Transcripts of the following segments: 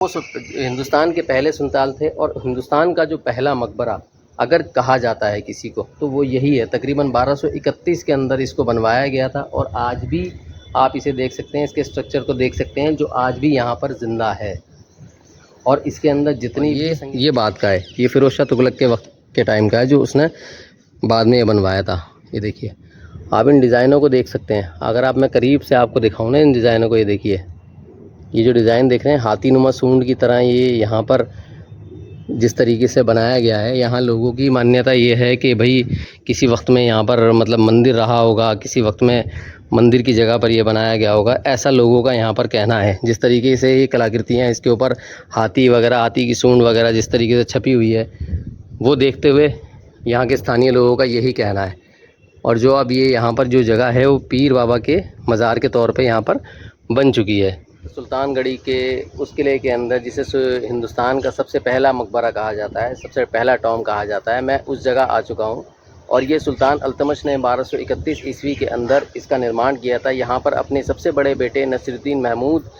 वो हिंदुस्तान के पहले सुल्तान थे और हिंदुस्तान का जो पहला मकबरा अगर कहा जाता है किसी को तो वो यही है। तकरीबन 1231 के अंदर इसको बनवाया गया था और आज भी आप इसे देख सकते हैं, इसके स्ट्रक्चर को देख सकते हैं जो आज भी यहाँ पर ज़िंदा है। और इसके अंदर जितनी ये बात का है, ये फ़िरोज़ शाह तुगलक के वक्त के टाइम का है जो उसने बाद में ये बनवाया था। ये देखिए, आप इन डिज़ाइनों को देख सकते हैं। अगर आप मैं करीब से आपको दिखाऊँ ना इन डिज़ाइनों को, ये देखिए, ये जो डिज़ाइन देख रहे हैं हाथी नुमा सूंड की तरह, ये यहाँ पर जिस तरीके से बनाया गया है, यहाँ लोगों की मान्यता ये है कि भाई किसी वक्त में यहाँ पर मतलब मंदिर रहा होगा, किसी वक्त में मंदिर की जगह पर ये बनाया गया होगा, ऐसा लोगों का यहाँ पर कहना है। जिस तरीके से ये कलाकृतियाँ इसके ऊपर हाथी वगैरह, हाथी की सूंड वगैरह जिस तरीके से छपी हुई है, वो देखते हुए यहाँ के स्थानीय लोगों का यही कहना है। और जो अब ये यहाँ पर जो जगह है वो पीर बाबा के मज़ार के तौर पे यहाँ पर बन चुकी है। सुल्तानगढ़ी के उस किले के अंदर, जिसे हिंदुस्तान का सबसे पहला मकबरा कहा जाता है, सबसे पहला टॉम कहा जाता है, मैं उस जगह आ चुका हूँ। और ये सुल्तान अल्तमश ने 1231 ईस्वी के अंदर इसका निर्माण किया था। यहाँ पर अपने सबसे बड़े बेटे नसीरुद्दीन महमूद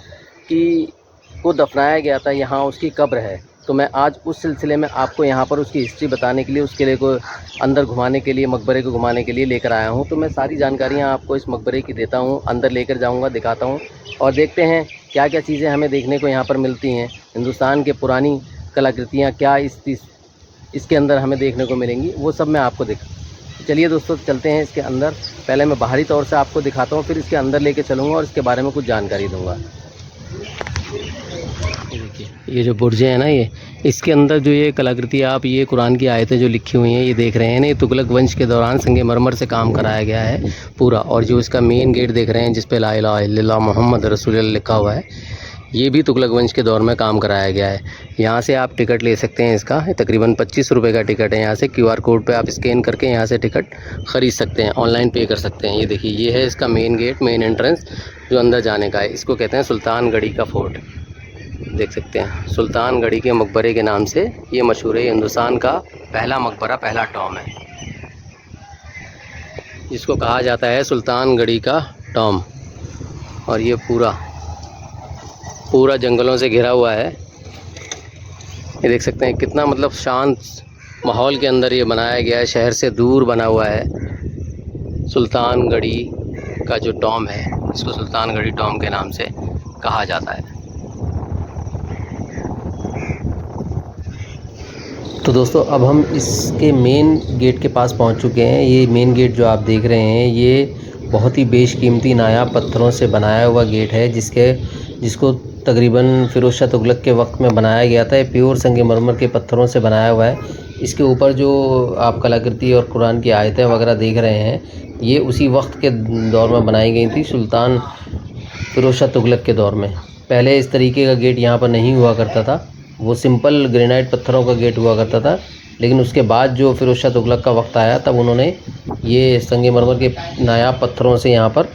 को दफनाया गया था, यहाँ उसकी कब्र है। तो मैं आज उस सिलसिले में आपको यहाँ पर उसकी हिस्ट्री बताने के लिए, उस किले को अंदर घुमाने के लिए, मकबरे को घुमाने के लिए लेकर आया हूँ। तो मैं सारी जानकारियाँ आपको इस मकबरे की देता हूँ, अंदर लेकर जाऊँगा, दिखाता हूँ और देखते हैं क्या क्या चीज़ें हमें देखने को यहाँ पर मिलती हैं। हिंदुस्तान के पुरानी कलाकृतियाँ क्या इसके अंदर हमें देखने को मिलेंगी, वो सब मैं आपको चलिए दोस्तों चलते हैं इसके अंदर। पहले मैं बाहरी तौर से आपको दिखाता हूँ, फिर इसके अंदर लेके चलूँगा और इसके बारे में कुछ जानकारी दूँगा। ये जो बुर्जे हैं ना, ये इसके अंदर जो ये कलाकृति, आप ये कुरान की आयतें जो लिखी हुई हैं ये देख रहे हैं ना, ये तुगलक वंश के दौरान संगमरमर से काम कराया गया है पूरा। और जो इसका मेन गेट देख रहे हैं जिस पे ला इलाहा इल्लल्लाह मोहम्मद रसूलुल्लाह लिखा हुआ है, ये भी तुगलक वंश के दौर में काम कराया गया है। यहाँ से आप टिकट ले सकते हैं, इसका तकरीबन 25 रुपये का टिकट है। यहाँ से QR कोड पे आप स्कैन करके यहाँ से टिकट ख़रीद सकते हैं, ऑनलाइन पे कर सकते हैं। ये देखिए, ये है इसका मेन गेट, मेन एंट्रेंस जो अंदर जाने का है। इसको कहते हैं सुल्तानगढ़ी का फोर्ट, देख सकते हैं। सुल्तानगढ़ी के मकबरे के नाम से ये मशहूर है। हिंदुस्तान का पहला मकबरा, पहला टॉम है, जिसको कहा जाता है सुल्तानगढ़ी का टॉम। और ये पूरा जंगलों से घिरा हुआ है। ये देख सकते हैं कितना मतलब शांत माहौल के अंदर ये बनाया गया है, शहर से दूर बना हुआ है। सुल्तानगढ़ी का जो टॉम है, इसको सुल्तानगढ़ी टॉम के नाम से कहा जाता है। तो दोस्तों अब हम इसके मेन गेट के पास पहुंच चुके हैं। ये मेन गेट जो आप देख रहे हैं ये बहुत ही बेशकीमती नायाब पत्थरों से बनाया हुआ गेट है, जिसको तकरीबन फ़िरोज़ शाह तुगलक के वक्त में बनाया गया था। ये प्योर संगमरमर के पत्थरों से बनाया हुआ है। इसके ऊपर जो आप कलाकृति और कुरान की आयतें वगैरह देख रहे हैं, ये उसी वक्त के दौर में बनाई गई थी, सुल्तान फ़िरोज़ शाह तुगलक के दौर में। पहले इस तरीके का गेट यहाँ पर नहीं हुआ करता था, वो सिंपल ग्रेनाइट पत्थरों का गेट हुआ करता था। लेकिन उसके बाद जो फ़िरोज़ शाह तुगलक का वक्त आया, तब उन्होंने ये संगमरमर के नायाब पत्थरों से यहाँ पर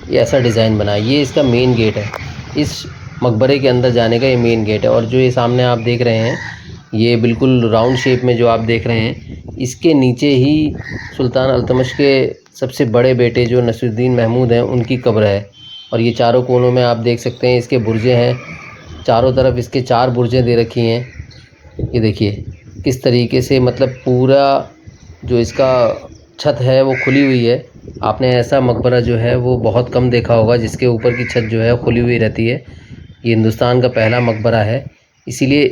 ये ऐसा डिज़ाइन बनाया। ये इसका मेन गेट है, इस मकबरे के अंदर जाने का ये मेन गेट है। और जो ये सामने आप देख रहे हैं, ये बिल्कुल राउंड शेप में जो आप देख रहे हैं, इसके नीचे ही सुल्तान अल्तमश के सबसे बड़े बेटे जो नसीरुद्दीन महमूद हैं, उनकी कब्र है। और ये चारों कोनों में आप देख सकते हैं इसके बुर्जे हैं, चारों तरफ इसके 4 बुर्जें दे रखी हैं। ये देखिए किस तरीके से मतलब पूरा जो इसका छत है वो खुली हुई है। आपने ऐसा मकबरा जो है वो बहुत कम देखा होगा जिसके ऊपर की छत जो है खुली हुई रहती है। ये हिंदुस्तान का पहला मकबरा है, इसीलिए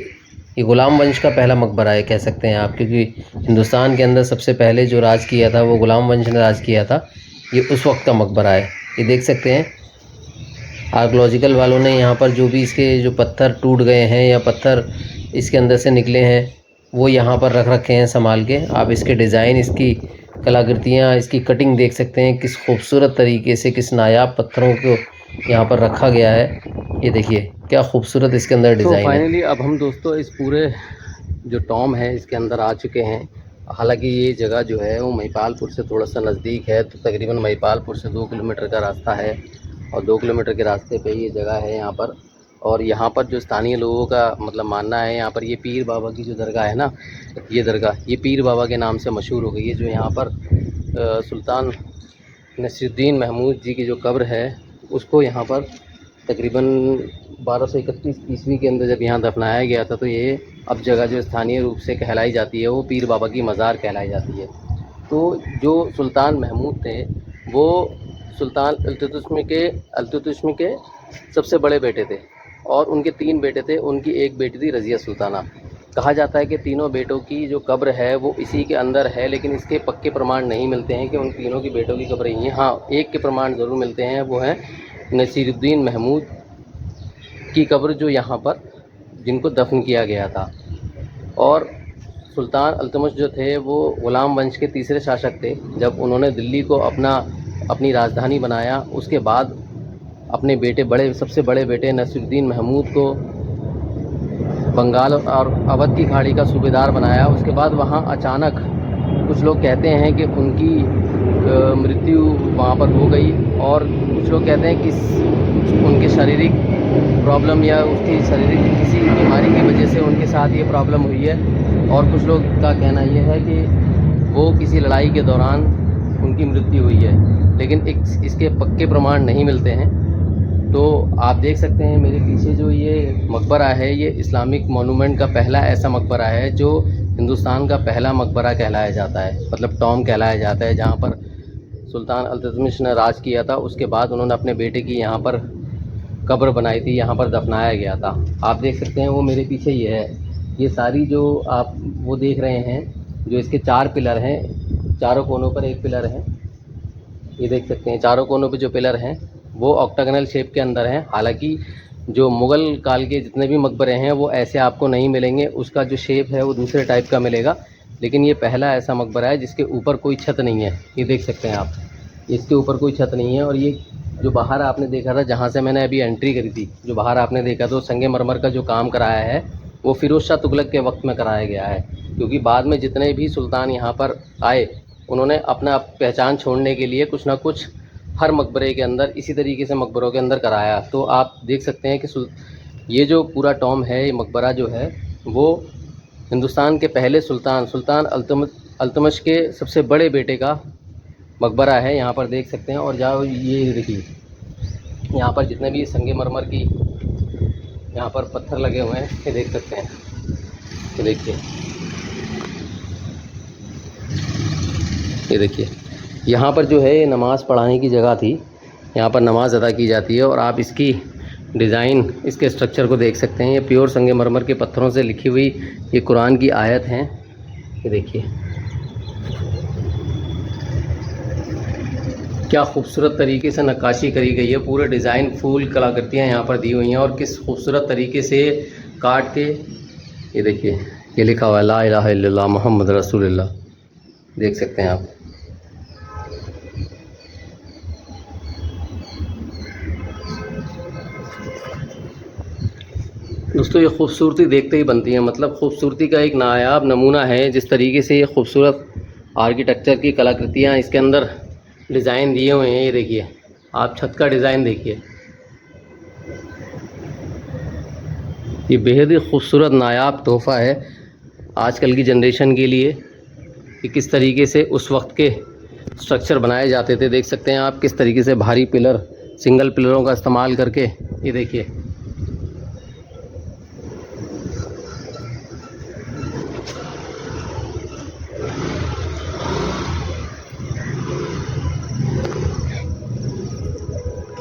ये ग़ुलाम वंश का पहला मकबरा है कह सकते हैं आप, क्योंकि हिंदुस्तान के अंदर सबसे पहले जो राज किया था वो ग़ुलाम वंश ने राज किया था। ये उस वक्त का मकबरा है। ये देख सकते हैं आर्कोलॉजिकल वालों ने यहाँ पर जो भी इसके जो पत्थर टूट गए हैं या पत्थर इसके अंदर से निकले हैं, वो यहाँ पर रख रखे हैं संभाल के। आप इसके डिज़ाइन, इसकी कलाकृतियाँ, इसकी कटिंग देख सकते हैं, किस खूबसूरत तरीके से, किस नायाब पत्थरों को यहाँ पर रखा गया है। ये देखिए क्या खूबसूरत इसके अंदर डिज़ाइन है। फाइनली अब हम दोस्तों इस पूरे जो टॉम है इसके अंदर आ चुके हैं। हालांकि ये जगह जो है वो महिपालपुर से थोड़ा सा नज़दीक है, तो तकरीबन महिपालपुर से 2 किलोमीटर का रास्ता है और 2 किलोमीटर के रास्ते पे ये जगह है यहाँ पर। और यहाँ पर जो स्थानीय लोगों का मतलब मानना है, यहाँ पर ये पीर बाबा की जो दरगाह है ना, ये दरगाह ये पीर बाबा के नाम से मशहूर हो गई है। जो यहाँ पर सुल्तान नसीरुद्दीन महमूद जी की जो कब्र है, उसको यहाँ पर तकरीबन 1231 ईस्वी के अंदर जब यहाँ दफनाया गया था, तो ये अब जगह जो स्थानीय रूप से कहलाई जाती है वो पीर बाबा की मज़ार कहलाई जाती है। तो जो सुल्तान महमूद थे वो सुल्तान इल्तुतमिश के सबसे बड़े बेटे थे और उनके 3 बेटे थे। उनकी एक बेटी थी रज़िया सुल्ताना। कहा जाता है कि तीनों बेटों की जो कब्र है वो इसी के अंदर है, लेकिन इसके पक्के प्रमाण नहीं मिलते हैं कि उन तीनों की बेटों की कब्र यही हैं। हाँ, एक के प्रमाण ज़रूर मिलते हैं, वो है नसीरुद्दीन महमूद की कब्र जो यहाँ पर जिनको दफन किया गया था। और सुल्तान अल्तमश जो थे वो ग़ुलाम वंश के तीसरे शासक थे। जब उन्होंने दिल्ली को अपनी राजधानी बनाया, उसके बाद अपने सबसे बड़े बेटे नसीरुद्दीन महमूद को बंगाल और अवध की खाड़ी का सूबेदार बनाया। उसके बाद वहाँ अचानक कुछ लोग कहते हैं कि उनकी मृत्यु वहाँ पर हो गई, और कुछ लोग कहते हैं कि उनके शारीरिक प्रॉब्लम या उसकी शारीरिक किसी बीमारी की वजह से उनके साथ ये प्रॉब्लम हुई है। और कुछ लोग का कहना ये है कि वो किसी लड़ाई के दौरान उनकी मृत्यु हुई है, लेकिन इसके पक्के प्रमाण नहीं मिलते हैं। तो आप देख सकते हैं मेरे पीछे जो ये मकबरा है, ये इस्लामिक मोनूमेंट का पहला ऐसा मकबरा है जो हिंदुस्तान का पहला मकबरा कहलाया जाता है, मतलब टॉम कहलाया जाता है, जहाँ पर सुल्तान इल्तुतमिश ने राज किया था। उसके बाद उन्होंने अपने बेटे की यहाँ पर कब्र बनाई थी, यहाँ पर दफनाया गया था। आप देख सकते हैं वो मेरे पीछे ये है। ये सारी जो आप वो देख रहे हैं, जो इसके 4 पिलर हैं, चारों कोनों पर एक पिलर है। ये देख सकते हैं चारों कोनों पे जो पिलर हैं वो ऑक्टागोनल शेप के अंदर हैं। हालांकि जो मुग़ल काल के जितने भी मकबरे हैं वो ऐसे आपको नहीं मिलेंगे, उसका जो शेप है वो दूसरे टाइप का मिलेगा। लेकिन ये पहला ऐसा मकबरा है जिसके ऊपर कोई छत नहीं है। ये देख सकते हैं आप, इसके ऊपर कोई छत नहीं है। और ये जो बाहर आपने देखा था, जहाँ से मैंने अभी एंट्री करी थी, जो बाहर आपने देखा तो संगमरमर का जो काम कराया है वो फ़िरोज़ शाह तुगलक के वक्त में कराया गया है, क्योंकि बाद में जितने भी सुल्तान यहाँ पर आए उन्होंने अपना पहचान छोड़ने के लिए कुछ ना कुछ हर मकबरे के अंदर इसी तरीके से मकबरों के अंदर कराया। तो आप देख सकते हैं कि ये जो पूरा टॉम है, ये मकबरा जो है वो हिंदुस्तान के पहले सुल्तान अल्तमश के सबसे बड़े बेटे का मकबरा है। यहाँ पर देख सकते हैं। और जाओ ये देखिए, यहाँ पर जितने भी संगमरमर की यहाँ पर पत्थर लगे हुए हैं, ये देख सकते हैं। ये देखिए, ये देखिए, यहाँ पर जो है ये नमाज़ पढ़ाने की जगह थी, यहाँ पर नमाज़ अदा की जाती है। और आप इसकी डिज़ाइन, इसके स्ट्रक्चर को देख सकते हैं। ये प्योर संगमरमर के पत्थरों से लिखी हुई ये कुरान की आयत हैं। ये देखिए क्या खूबसूरत तरीके से नक्काशी करी गई है। पूरे डिज़ाइन फूल कलाकृतियाँ यहाँ पर दी हुई हैं, और किस खूबसूरत तरीके से काट के ये देखिए, ये लिखा हुआ है ला इलाहा इल्लल्लाह मुहम्मद रसूलुल्लाह। देख सकते हैं आप। दोस्तों, ये खूबसूरती देखते ही बनती है, मतलब खूबसूरती का एक नायाब नमूना है। जिस तरीके से ये खूबसूरत आर्किटेक्चर की कलाकृतियाँ इसके अंदर डिज़ाइन दिए हुए हैं, ये देखिए आप छत का डिज़ाइन देखिए, ये बेहद ही खूबसूरत नायाब तोहफ़ा है आजकल की जनरेशन के लिए कि किस तरीके से उस वक्त के स्ट्रक्चर बनाए जाते थे। देख सकते हैं आप किस तरीके से भारी पिलर, सिंगल पिलरों का इस्तेमाल करके। ये देखिए,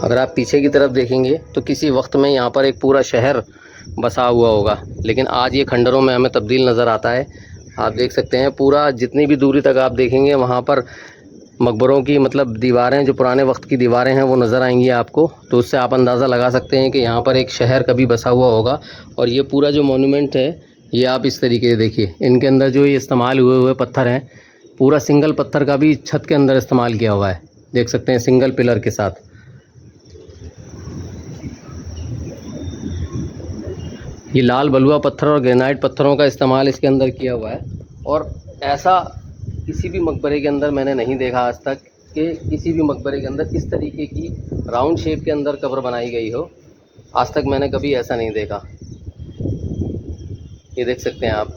अगर आप पीछे की तरफ देखेंगे तो किसी वक्त में यहाँ पर एक पूरा शहर बसा हुआ होगा, लेकिन आज ये खंडरों में हमें तब्दील नज़र आता है। आप देख सकते हैं पूरा जितनी भी दूरी तक आप देखेंगे वहाँ पर मकबरों की मतलब दीवारें, जो पुराने वक्त की दीवारें हैं वो नज़र आएंगी आपको। तो उससे आप अंदाज़ा लगा सकते हैं कि यहाँ पर एक शहर कभी बसा हुआ होगा। और ये पूरा जो मोनूमेंट है, ये आप इस तरीके से देखिए, इनके अंदर जो ये इस्तेमाल हुए पत्थर हैं, पूरा सिंगल पत्थर का भी छत के अंदर इस्तेमाल किया हुआ है। देख सकते हैं सिंगल पिलर के साथ। ये लाल बलुआ पत्थर और ग्रेनाइट पत्थरों का इस्तेमाल इसके अंदर किया हुआ है। और ऐसा किसी भी मकबरे के अंदर मैंने नहीं देखा आज तक कि किसी भी मकबरे के अंदर इस तरीके की राउंड शेप के अंदर कब्र बनाई गई हो। आज तक मैंने कभी ऐसा नहीं देखा। ये देख सकते हैं आप,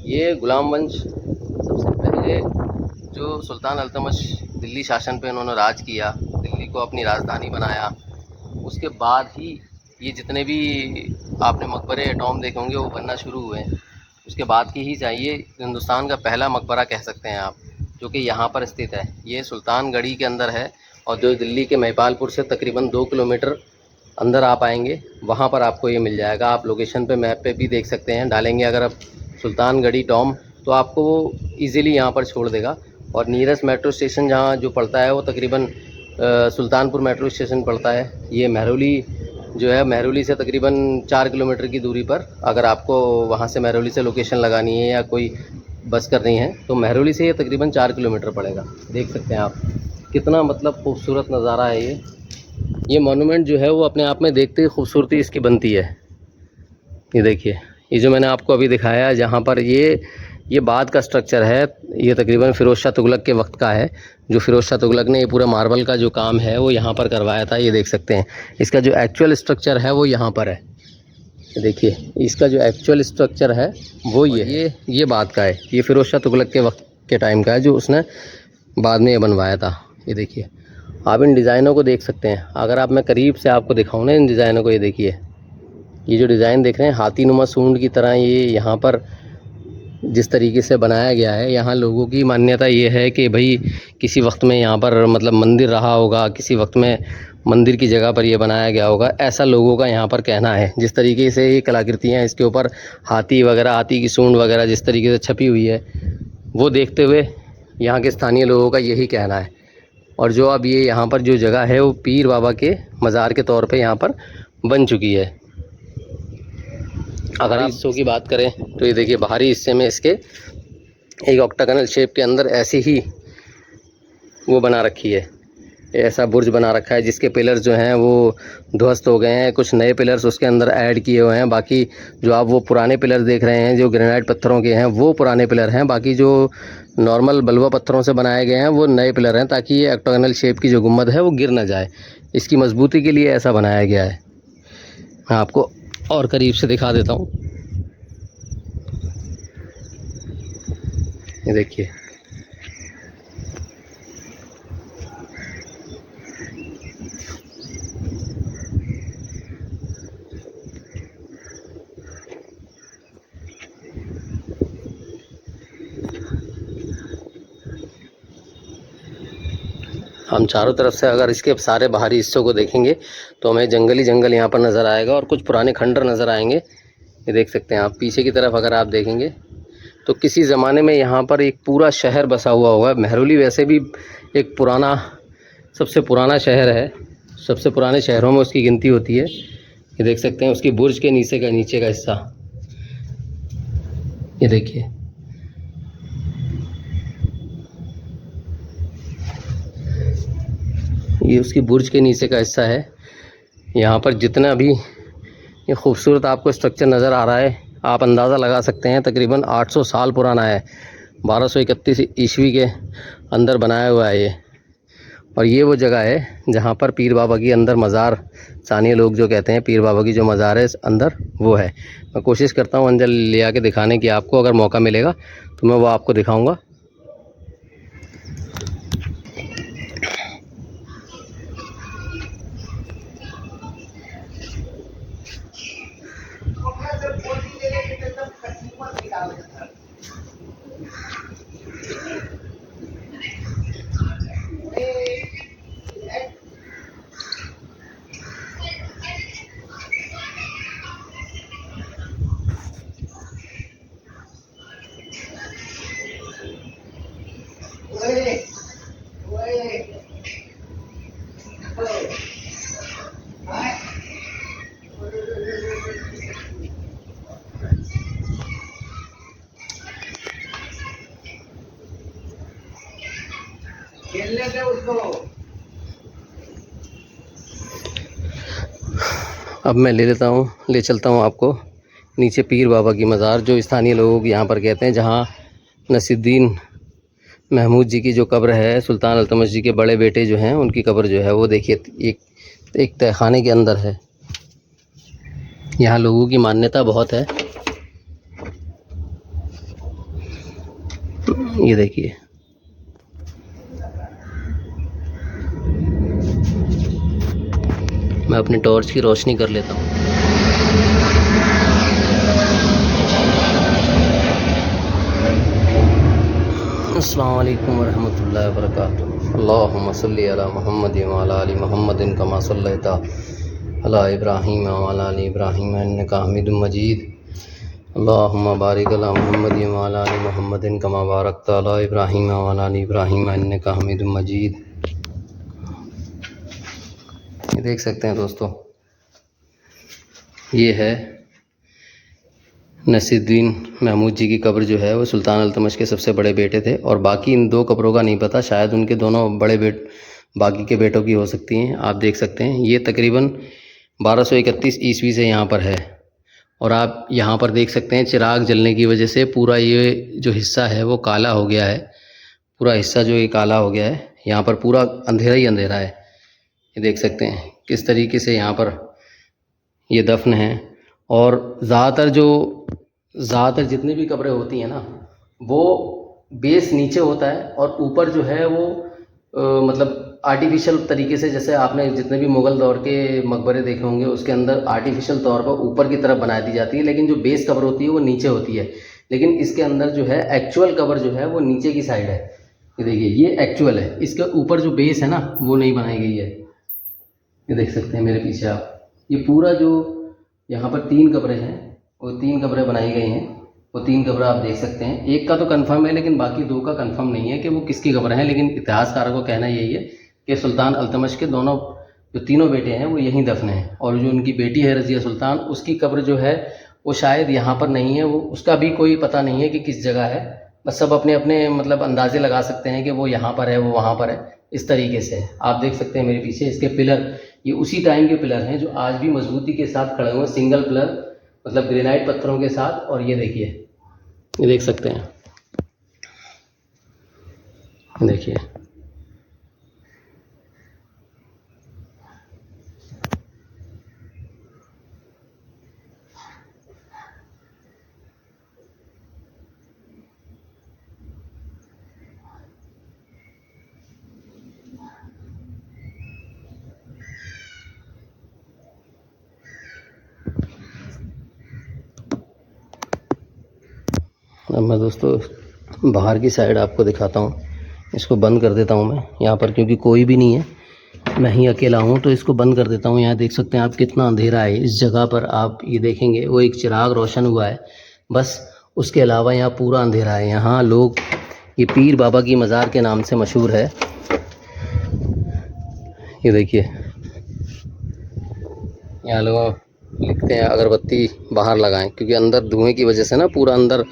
ये ग़ुलाम वंश सबसे पहले जो सुल्तान अल्तमश दिल्ली शासन पे उन्होंने राज किया, दिल्ली को अपनी राजधानी बनाया, उसके बाद ही ये जितने भी आपने मकबरे टॉम देखे होंगे वो बनना शुरू हुए हैं। उसके बाद की ही चाहिए हिंदुस्तान का पहला मकबरा कह सकते हैं आप, जो कि यहाँ पर स्थित है। ये सुल्तानगढ़ी के अंदर है और जो दिल्ली के महिपालपुर से तकरीबन 2 किलोमीटर अंदर आप आएंगे वहाँ पर आपको ये मिल जाएगा। आप लोकेशन पे मैप पे भी देख सकते हैं, डालेंगे अगर आप सुल्तानगढ़ी टॉम तो आपको वो ईज़िली यहाँ पर छोड़ देगा। और नियरेस्ट मेट्रो स्टेशन जहाँ जो पड़ता है वो तकरीबन सुल्तानपुर मेट्रो स्टेशन पड़ता है। ये महरौली जो है, महरौली से तकरीबन 4 किलोमीटर की दूरी पर, अगर आपको वहाँ से महरौली से लोकेशन लगानी है या कोई बस करनी है तो महरौली से ये तकरीबन 4 किलोमीटर पड़ेगा। देख सकते हैं आप कितना मतलब खूबसूरत नज़ारा है ये मॉन्यूमेंट जो है वो अपने आप में देखते ही खूबसूरती इसकी बनती है। ये देखिए, ये जो मैंने आपको अभी दिखाया जहाँ पर ये बाद का स्ट्रक्चर है, ये तकरीबन फ़िरोज़ शाह तुगलक के वक्त का है। जो फ़िरोज़ शाह तुगलक ने ये पूरा मार्बल का जो काम है वो यहाँ पर करवाया था। ये देख सकते हैं इसका जो एक्चुअल स्ट्रक्चर है वो यहाँ पर है। देखिए इसका जो एक्चुअल स्ट्रक्चर है वो ये बाद का है। ये फ़िरोज़ शाह तुगलक के वक्त के टाइम का है जो उसने बाद में ये बनवाया था। ये देखिए आप इन डिज़ाइनों को देख सकते हैं। अगर आप मैं करीब से आपको दिखाऊँ ना इन डिज़ाइनों को, ये देखिए ये जो डिज़ाइन देख रहे हैं हाथीनुमा सूंड की तरह, ये यहाँ पर जिस तरीके से बनाया गया है, यहाँ लोगों की मान्यता ये है कि भाई किसी वक्त में यहाँ पर मतलब मंदिर रहा होगा, किसी वक्त में मंदिर की जगह पर ये बनाया गया होगा, ऐसा लोगों का यहाँ पर कहना है। जिस तरीके से ये कलाकृतियाँ इसके ऊपर हाथी वगैरह, हाथी की सूंड वगैरह जिस तरीके से छपी हुई है वो देखते हुए यहाँ के स्थानीय लोगों का यही कहना है। और जो अब ये यहाँ पर जो जगह है वो पीर बाबा के मज़ार के तौर पे यहाँ पर बन चुकी है। अगर आप हिस्सों की बात करें तो ये देखिए बाहरी हिस्से में इसके एक ऑक्टागोनल शेप के अंदर ऐसी ही वो बना रखी है, ऐसा बुर्ज बना रखा है जिसके पिलर्स जो हैं वो ध्वस्त हो गए हैं। कुछ नए पिलर्स उसके अंदर ऐड किए हुए हैं। बाकी जो आप वो पुराने पिलर देख रहे हैं जो ग्रेनाइट पत्थरों के हैं वो पुराने पिलर हैं। बाकी जो नॉर्मल बलुआ पत्थरों से बनाए गए हैं वो नए पिलर हैं, ताकि ये ऑक्टागोनल शेप की जो गुम्बद है वो गिर ना जाए। इसकी मजबूती के लिए ऐसा बनाया गया है। मैं आपको और करीब से दिखा देता हूँ। ये देखिए हम चारों तरफ से अगर इसके सारे बाहरी हिस्सों को देखेंगे तो हमें जंगल ही जंगल यहाँ पर नज़र आएगा और कुछ पुराने खंडर नज़र आएंगे। ये देख सकते हैं आप पीछे की तरफ अगर आप देखेंगे तो किसी ज़माने में यहाँ पर एक पूरा शहर बसा हुआ होगा। महरौली वैसे भी एक पुराना, सबसे पुराना शहर है, सबसे पुराने शहरों में उसकी गिनती होती है। ये देख सकते हैं उसकी बुर्ज के नीचे का हिस्सा, ये देखिए ये उसकी बुर्ज के नीचे का हिस्सा है। यहाँ पर जितना भी ये खूबसूरत आपको स्ट्रक्चर नज़र आ रहा है आप अंदाज़ा लगा सकते हैं तकरीबन 800 साल पुराना है। 1231 ईस्वी के अंदर बनाया हुआ है ये। और ये वो जगह है जहाँ पर पीर बाबा की अंदर मज़ार, स्थानीय लोग जो कहते हैं पीर बाबा की जो मज़ार है अंदर वो है। मैं कोशिश करता हूँ अंदर ले आके दिखाने की, आपको अगर मौका मिलेगा तो मैं वो आपको दिखाऊँगा। खेलने दे उसको। अब मैं ले चलता हूँ आपको नीचे पीर बाबा की मज़ार, जो स्थानीय लोग यहाँ पर कहते हैं, जहाँ नसीरुद्दीन महमूद जी की जो कब्र है, सुल्तान अल्तमश जी के बड़े बेटे जो हैं उनकी कब्र जो है वो देखिए एक तहखाने के अंदर है। यहाँ लोगों की मान्यता बहुत है। ये देखिए मैं अपनी टॉर्च की रोशनी कर लेता हूँ। अस्सलाम वालेकुम वरहमतुल्लाहि वबरकातुहू। अल्लाहुम्मा सल्लि अला मुहम्मद व अला आलि मुहम्मदिन कमा सल्लैता अला इब्राहीम व अला आलि इब्राहीम इन्नका हमीदुम मजीद। अल्लाहुम्मा बारिक अला मुहम्मद व अला आलि मुहम्मदिन कमा बारकता अला इब्राहीम व अला आलि इब्राहीम इन्नका हमीदुम मजीद। ये देख सकते हैं दोस्तों, ये है नसीरुद्दीन महमूद जी की कब्र जो है वो सुल्तान अल्तमश के सबसे बड़े बेटे थे, और बाकी इन दो कब्रों का नहीं पता, शायद उनके दोनों बड़े बाकी के बेटों की हो सकती हैं। आप देख सकते हैं ये तकरीबन 1231 ईस्वी से यहाँ पर है, और आप यहाँ पर देख सकते हैं चिराग जलने की वजह से पूरा ये जो हिस्सा है वो काला हो गया है। पूरा हिस्सा जो ये काला हो गया है, यहाँ पर पूरा अंधेरा ही अंधेरा है। ये देख सकते हैं किस तरीके से यहाँ पर ये दफन है। और ज़्यादातर जितनी भी कब्रें होती हैं ना, वो बेस नीचे होता है और ऊपर जो है वो मतलब आर्टिफिशियल तरीके से, जैसे आपने जितने भी मुग़ल दौर के मकबरे देखे होंगे उसके अंदर आर्टिफिशियल तौर पर ऊपर की तरफ बना दी जाती है, लेकिन जो बेस कब्र होती है वो नीचे होती है। लेकिन इसके अंदर जो है एक्चुअल कब्र जो है वो नीचे की साइड है। ये देखिए, ये एक्चुअल है, इसके ऊपर जो बेस है ना वो नहीं बनाई गई है। ये देख सकते हैं मेरे पीछे आप, ये पूरा जो यहाँ पर 3 कब्रें हैं वो 3 कब्रें बनाई गई हैं। वो 3 कब्रें आप देख सकते हैं, एक का तो कंफर्म है लेकिन बाकी 2 का कंफर्म नहीं है कि वो किसकी कब्र हैं। लेकिन इतिहासकारों को कहना यही है कि सुल्तान अल्तमश के जो तीनों बेटे हैं वो यहीं दफन हैं, और जो उनकी बेटी है रज़िया सुल्तान, उसकी कब्र जो है वो शायद यहाँ पर नहीं है। वो उसका भी कोई पता नहीं है कि किस जगह है, बस सब अपने अपने मतलब अंदाजे लगा सकते हैं कि वो यहाँ पर है, वो वहाँ पर है। इस तरीके से आप देख सकते हैं मेरे पीछे इसके पिलर, ये उसी टाइम के पिलर हैं जो आज भी मजबूती के साथ खड़े हुए हैं, सिंगल पिलर मतलब ग्रेनाइट पत्थरों के साथ। और ये देखिए, ये देख सकते हैं, देखिए अब मैं दोस्तों बाहर की साइड आपको दिखाता हूँ। इसको बंद कर देता हूँ मैं यहाँ पर, क्योंकि कोई भी नहीं है, मैं ही अकेला हूँ, तो इसको बंद कर देता हूँ। यहाँ देख सकते हैं आप कितना अंधेरा है इस जगह पर। आप ये देखेंगे वो एक चिराग रोशन हुआ है बस, उसके अलावा यहाँ पूरा अंधेरा है। यहाँ लोग, ये पीर बाबा की मज़ार के नाम से मशहूर है। ये देखिए, यहाँ लोग लिखते हैं अगरबत्ती बाहर लगाएं, क्योंकि अंदर धुएं की वजह से ना पूरा अंदर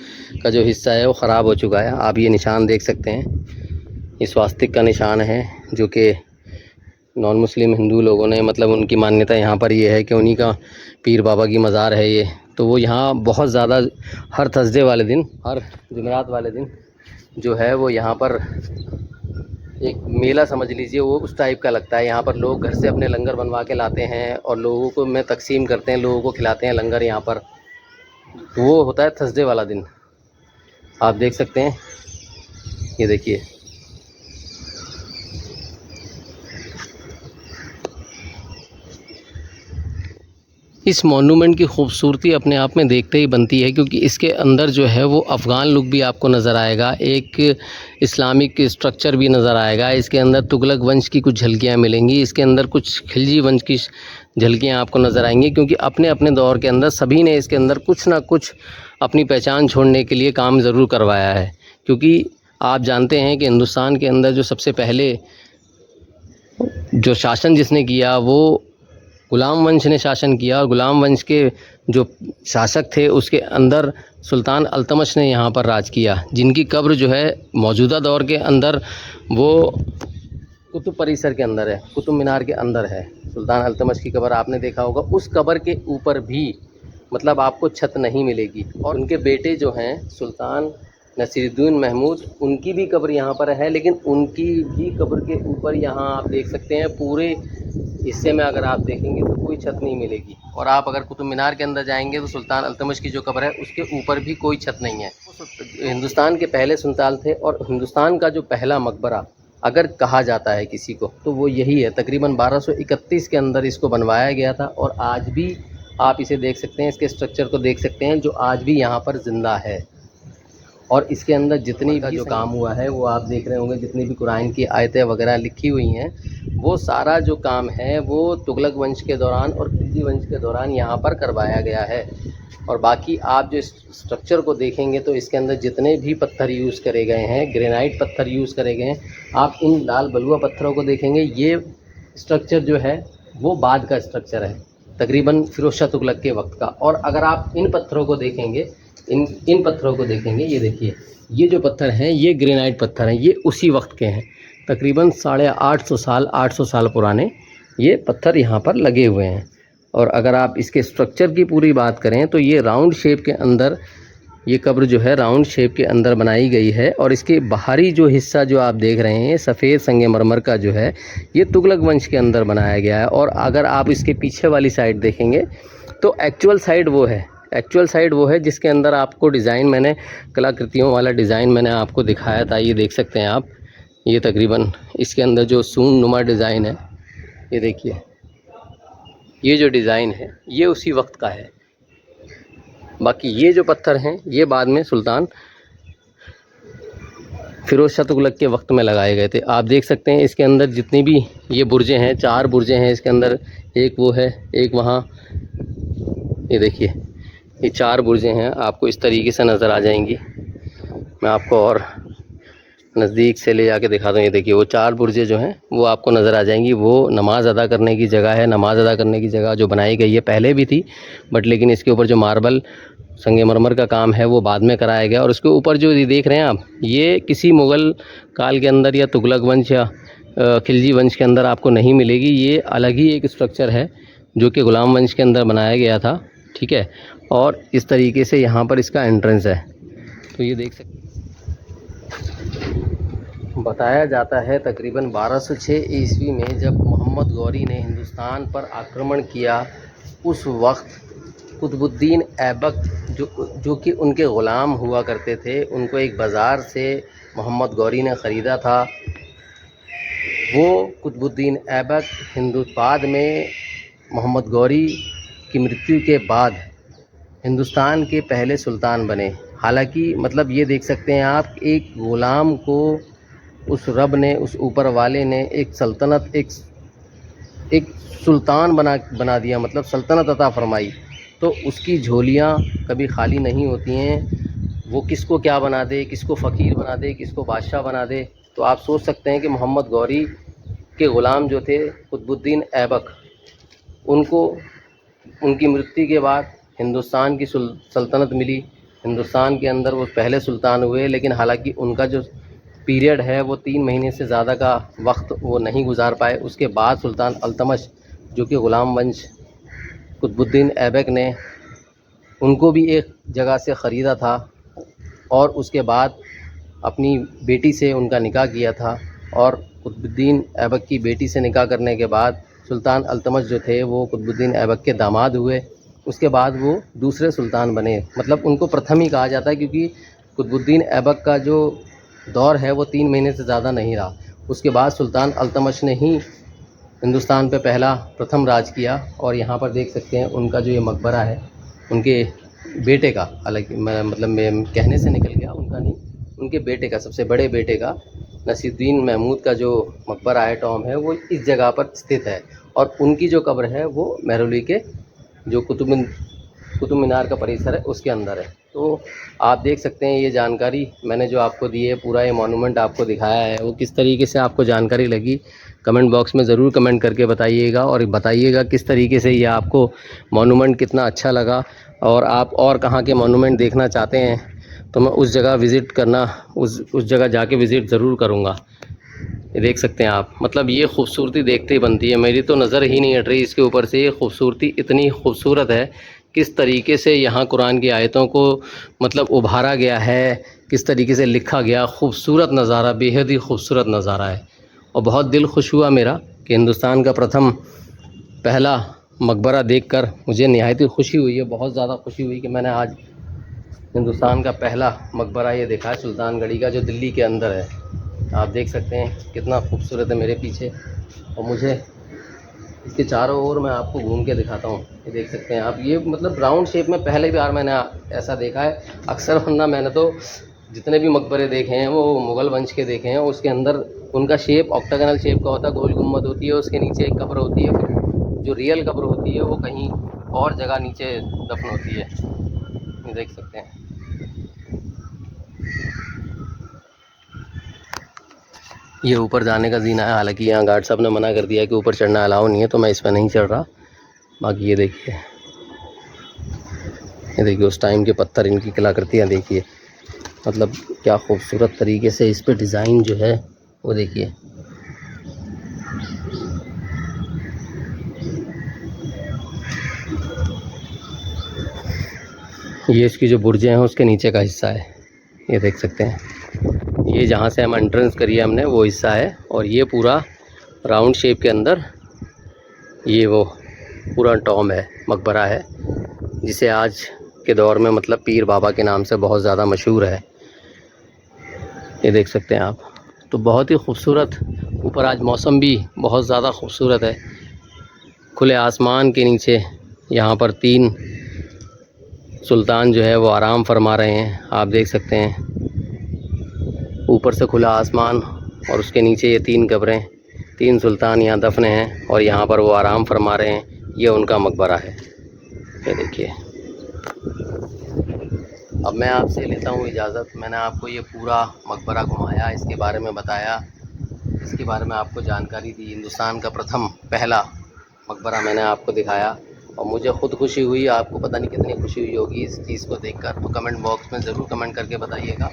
का जो हिस्सा है वो ख़राब हो चुका है। आप ये निशान देख सकते हैं, ये स्वास्तिक का निशान है, जो कि नॉन मुस्लिम हिंदू लोगों ने, मतलब उनकी मान्यता यहाँ पर ये है कि उन्हीं का पीर बाबा की मज़ार है ये। तो वो यहाँ बहुत ज़्यादा हर थर्सडे वाले दिन, हर जुमेरात वाले दिन जो है वो यहाँ पर एक मेला समझ लीजिए, वो उस टाइप का लगता है। यहाँ पर लोग घर से अपने लंगर बनवा के लाते हैं और लोगों को में तकसीम करते हैं, लोगों को खिलाते हैं लंगर यहाँ पर। वो होता है थर्सडे वाला दिन, आप देख सकते हैं। ये देखिए, इस मॉन्यूमेंट की खूबसूरती अपने आप में देखते ही बनती है, क्योंकि इसके अंदर जो है वो अफ़गान लुक भी आपको नज़र आएगा, एक इस्लामिक स्ट्रक्चर भी नज़र आएगा। इसके अंदर तुगलक वंश की कुछ झलकियाँ मिलेंगी, इसके अंदर कुछ खिलजी वंश की झलकियाँ आपको नज़र आएंगी, क्योंकि अपने अपने दौर के अंदर सभी ने इसके अंदर कुछ ना कुछ अपनी पहचान छोड़ने के लिए काम ज़रूर करवाया है। क्योंकि आप जानते हैं कि हिंदुस्तान के अंदर जो सबसे पहले जो शासन जिसने किया वो ग़ुलाम वंश ने शासन किया, और ग़ुलाम वंश के जो शासक थे उसके अंदर सुल्तान अल्तमश ने यहाँ पर राज किया, जिनकी कब्र जो है मौजूदा दौर के अंदर वो कुतुब परिसर के अंदर है, कुतुब मीनार के अंदर है। सुल्तान अल्तमश की कब्र आपने देखा होगा, उस कब्र के ऊपर भी मतलब आपको छत नहीं मिलेगी। और उनके बेटे जो हैं सुल्तान नसीरुद्दीन महमूद, उनकी भी कब्र यहाँ पर है, लेकिन उनकी भी कब्र के ऊपर यहाँ आप देख सकते हैं पूरे हिस्से में अगर आप देखेंगे तो कोई छत नहीं मिलेगी। और आप अगर कुतुब मीनार के अंदर जाएंगे तो सुल्तान अल्तमश की जो कब्र है उसके ऊपर भी कोई छत नहीं है। हिंदुस्तान के पहले सुल्तान थे, और हिंदुस्तान का जो पहला मकबरा अगर कहा जाता है किसी को तो वो यही है। तकरीबन 1231 के अंदर इसको बनवाया गया था और आज भी आप इसे देख सकते हैं, इसके स्ट्रक्चर को देख सकते हैं जो आज भी यहाँ पर ज़िंदा है। और इसके अंदर जितनी भी जो काम हुआ है वो आप देख रहे होंगे, जितनी भी कुरान की आयतें वगैरह लिखी हुई हैं वो सारा जो काम है वो तुगलक वंश के दौरान और खिलजी वंश के दौरान यहाँ पर करवाया गया है। और बाकी आप जो स्ट्रक्चर को देखेंगे तो इसके अंदर जितने भी पत्थर यूज़ करे गए हैं, ग्रेनाइट पत्थर यूज़ करे गए हैं, आप इन लाल बलुआ पत्थरों को देखेंगे। ये स्ट्रक्चर जो है वो बाद का स्ट्रक्चर है, तकरीबन फिरोज शाह तुगलक के वक्त का। और अगर आप इन पत्थरों को देखेंगे, इन पत्थरों को देखेंगे, ये देखिए ये जो पत्थर हैं ये ग्रेनाइट पत्थर हैं, ये उसी वक्त के हैं, तकरीबन 850 साल पुराने ये पत्थर यहाँ पर लगे हुए हैं। और अगर आप इसके स्ट्रक्चर की पूरी बात करें तो ये राउंड शेप के अंदर, ये कब्र जो है राउंड शेप के अंदर बनाई गई है। और इसके बाहरी जो हिस्सा जो आप देख रहे हैं सफ़ेद संगमरमर का जो है, ये तुगलक वंश के अंदर बनाया गया है। और अगर आप इसके पीछे वाली साइड देखेंगे तो एक्चुअल साइड वो है जिसके अंदर आपको डिज़ाइन, मैंने कलाकृतियों वाला डिज़ाइन मैंने आपको दिखाया था, ये देख सकते हैं आप। ये तकरीबन इसके अंदर जो सून नुमा डिज़ाइन है, ये देखिए, ये जो डिज़ाइन है ये उसी वक्त का है। बाकी ये जो पत्थर हैं ये बाद में सुल्तान फिरोज शाह तुगलक के वक्त में लगाए गए थे। आप देख सकते हैं इसके अंदर जितनी भी ये बुर्जें हैं, 4 बुर्जें हैं इसके अंदर, एक वो है, एक वहाँ, ये देखिए ये 4 बुर्जें हैं, आपको इस तरीके से नज़र आ जाएंगी। मैं आपको और नज़दीक से ले जाके दिखा दूँ। ये देखिए वो 4 बुर्जें जो हैं वो आपको नज़र आ जाएंगी। वो नमाज़ अदा करने की जगह है। नमाज़ अदा करने की जगह जो बनाई गई है पहले भी थी, बट लेकिन इसके ऊपर जो मार्बल संगमरमर का काम है वो बाद में कराया गया। और उसके ऊपर जो ये देख रहे हैं आप, ये किसी मुग़ल काल के अंदर या तुगलक वंश या खिलजी वंश के अंदर आपको नहीं मिलेगी। ये अलग ही एक स्ट्रक्चर है जो कि ग़ुलाम वंश के अंदर बनाया गया था, ठीक है। और इस तरीके से यहाँ पर इसका एंट्रेंस है, तो ये देख सकते। बताया जाता है तकरीबन 1206 ईस्वी में जब मोहम्मद गौरी ने हिंदुस्तान पर आक्रमण किया, उस वक्त कुतुबुद्दीन ऐबक जो कि उनके ग़ुलाम हुआ करते थे, उनको एक बाज़ार से मोहम्मद गौरी ने ख़रीदा था। वो कुतुबुद्दीन ऐबक बाद में मोहम्मद गौरी की मृत्यु के बाद हिंदुस्तान के पहले सुल्तान बने। हालांकि मतलब ये देख सकते हैं आप, एक ग़ुलाम को उस रब ने, उस ऊपर वाले ने एक सल्तनत, एक सुल्तान बना दिया, मतलब सल्तनत अता फरमाई। तो उसकी झोलियाँ कभी खाली नहीं होती हैं। वो किसको क्या बना दे, किसको फ़कीर बना दे, किसको बादशाह बना दे। तो आप सोच सकते हैं कि मोहम्मद गौरी के ग़ुलाम जो थे कुतुबुद्दीन ऐबक, उनको उनकी मृत्यु के बाद हिंदुस्तान की सल्तनत मिली। हिंदुस्तान के अंदर वो पहले सुल्तान हुए, लेकिन हालांकि उनका जो पीरियड है वो 3 महीने से ज़्यादा का वक्त वो नहीं गुजार पाए। उसके बाद सुल्तान अल्तमश जो कि ग़ुलाम वंश कुतुबुद्दीन ऐबक ने, उनको भी एक जगह से ख़रीदा था और उसके बाद अपनी बेटी से उनका निकाह किया था। और कुतुबुद्दीन ऐबक की बेटी से निकाह करने के बाद सुल्तान अल्तमश जो थे वो कुतुबुद्दीन ऐबक के दामाद हुए। उसके बाद वो दूसरे सुल्तान बने, मतलब उनको प्रथम ही कहा जाता है, क्योंकि कुतुबुद्दीन ऐबक का जो दौर है वो 3 महीने से ज़्यादा नहीं रहा। उसके बाद सुल्तान अल्तमश ने ही हिंदुस्तान पे प्रथम राज किया। और यहाँ पर देख सकते हैं उनका जो ये मकबरा है, उनके बेटे का, हालांकि मतलब मैं कहने से निकल गया, उनका नहीं, उनके बेटे का, सबसे बड़े बेटे का, नसीरुद्दीन महमूद का जो मकबरा है, टॉम है, वो इस जगह पर स्थित है। और उनकी जो कब्र है वो मेहरौली के जो कुतुब मीनार का परिसर है उसके अंदर है। तो आप देख सकते हैं ये जानकारी मैंने जो आपको दी है, पूरा ये मॉन्यूमेंट आपको दिखाया है, वो किस तरीके से आपको जानकारी लगी कमेंट बॉक्स में ज़रूर कमेंट करके बताइएगा। और बताइएगा किस तरीके से ये आपको मॉन्यूमेंट कितना अच्छा लगा, और आप और कहाँ के मॉन्यूमेंट देखना चाहते हैं तो मैं उस जगह विज़िट करना, उस जगह जाके विज़िट ज़रूर करूँगा। ये देख सकते हैं आप, मतलब ये खूबसूरती देखते ही बनती है, मेरी तो नज़र ही नहीं हट रही इसके ऊपर से। ये खूबसूरती इतनी खूबसूरत है, किस तरीके से यहाँ कुरान की आयतों को मतलब उभारा गया है, किस तरीके से लिखा गया, खूबसूरत नज़ारा, बेहद ही खूबसूरत नज़ारा है। और बहुत दिल खुश हुआ मेरा कि हिंदुस्तान का पहला मकबरा देखकर मुझे निहायत ही खुशी हुई है, बहुत ज़्यादा खुशी हुई कि मैंने आज हिंदुस्तान का पहला मकबरा ये देखा है, सुल्तानगढ़ी का, जो दिल्ली के अंदर है। आप देख सकते हैं कितना खूबसूरत है मेरे पीछे। और मुझे इसके चारों ओर मैं आपको घूम के दिखाता हूँ। ये देख सकते हैं आप, ये मतलब राउंड शेप में पहले भी बार मैंने ऐसा देखा है अक्सर, वरना मैंने तो जितने भी मकबरे देखे हैं वो मुग़ल वंश के देखे हैं, उसके अंदर उनका शेप ऑक्टागोनल शेप का होता है, गोल गुम्बद होती है, उसके नीचे एक कब्र होती है, फिर जो रियल कब्र होती है वो कहीं और जगह नीचे दफन होती है। ये देख सकते हैं। ये ऊपर जाने का जीना है, हालांकि यहाँ गार्ड साहब ने मना कर दिया है कि ऊपर चढ़ना अलाउ नहीं है, तो मैं इस पर नहीं चढ़ रहा। बाकी ये देखिए, ये देखिए उस टाइम के पत्थर, इनकी कलाकृतियाँ देखिए, मतलब क्या खूबसूरत तरीके से इस पे डिज़ाइन जो है वो देखिए। ये इसकी जो बुर्जें हैं उसके नीचे का हिस्सा है, ये देख सकते हैं। ये जहाँ से हम एंट्रेंस करी है हमने वो हिस्सा है, और ये पूरा राउंड शेप के अंदर ये वो पूरा टॉम है, मकबरा है, जिसे आज के दौर में मतलब पीर बाबा के नाम से बहुत ज़्यादा मशहूर है। ये देख सकते हैं आप। तो बहुत ही खूबसूरत, ऊपर आज मौसम भी बहुत ज़्यादा खूबसूरत है, खुले आसमान के नीचे यहाँ पर 3 सुल्तान जो है वो आराम फरमा रहे हैं। आप देख सकते हैं ऊपर से खुला आसमान और उसके नीचे ये 3 कब्रें, 3 सुल्तान यहाँ दफने हैं और यहाँ पर वो आराम फरमा रहे हैं। ये उनका मकबरा है, ये देखिए। अब मैं आपसे लेता हूँ इजाज़त। मैंने आपको ये पूरा मकबरा घुमाया, इसके बारे में बताया, इसके बारे में आपको जानकारी दी। हिंदुस्तान का प्रथम पहला मकबरा मैंने आपको दिखाया और मुझे ख़ुद खुशी हुई, आपको पता नहीं कितनी खुशी हुई होगी इस चीज़ को देखकर। तो कमेंट बॉक्स में ज़रूर कमेंट करके बताइएगा।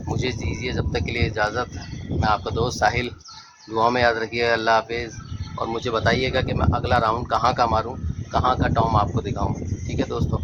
मुझे दीजिए जब तक के लिए इजाज़त। मैं आपका दोस्त साहिल, दुआ में याद रखिएगा। अल्लाह हाफिज़। और मुझे बताइएगा कि मैं अगला राउंड कहाँ का मारूं, कहाँ का टॉम आपको दिखाऊं। ठीक है दोस्तों।